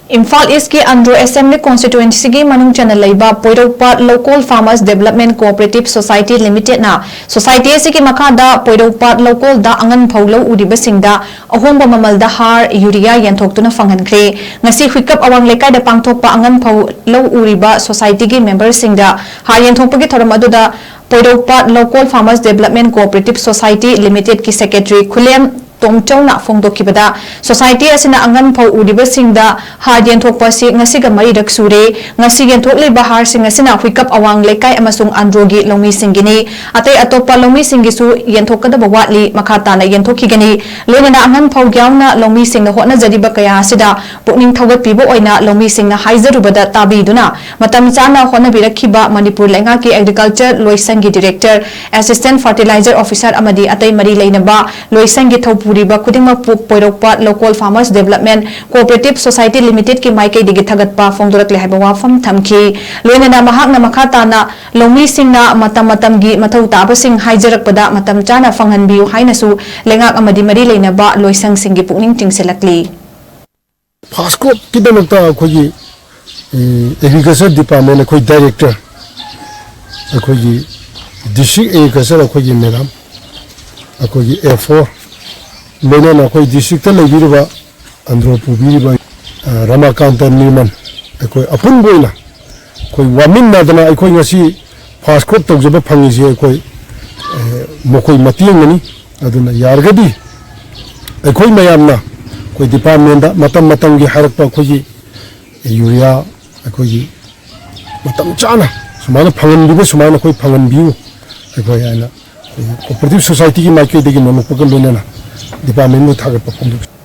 Imphal East ki Andro Assembly Constituency ki Manun Channa Leiba Poiroupat Loukol Farmers Development Cooperative Society Limited na Society ASIGI MAKHADA Poiroupat Loukol da ANGANFOU lo URIBASINGDA AONGBA MAMALDA HAAR UREA YENTHOKTUNA FANGHANKHRE ngasi huikap awang lekai da pangthokpa ANGANFOU lo URIBA Society ki members singda HAAR yenthokpa ki thoram aduda Poiroupat Loukol Farmers Development Cooperative Society Limited ki Secretary Khulem Tongchona Fongdokibada Society asina ANGANFOU URIBASINGDA HAAR yenthokpa si ngasi ga mari rak sure ngasi yenthokle bahar sing asina huikap awang lekai amasung Andro gi lomi singini atai atopa lomi singisu yenthokada bawatli makhatana yenthokigani loina ANGANFOU gyawna lomi singna hotna jadiba kaya asida pukning thawat pibo oina lomi singna haizarubada tabiduna matam chana hotna birakhiba manipur lenga ki agriculture loisangi director assistant fertilizer officer amadi atai mari leinaba loisangi Puriba Kudima Poiroupat Local Farmers Development Cooperative Society Limited ki Maikei digi thagatpa fongdorak le haiba wafam thamki loinana mahakna makhatana lomi singna matam gi mathau taba sing haijarakpada matam chana fanghanbiu hainasu lengak amadi mari leinaba loisang singi pukning tingselakli Pasco kidamakta khoji agriculture department khoi director khoji district agriculture khoji madam khoji A4 Lena na koi district ta lebiruba Andro pubiriba Ramakanta Nirman koi apun boina koi wamin na dana koi ngasi fast crop tawjaba phangisi koi mokoi matiang ngani aduna yargadi koi mayamna koi department da matam gi harakpa koi urea koi matam chana sumana phangan bibu sumana koi phangan biu koi ana cooperative society ki maikei degi monopokal lena Department में था कि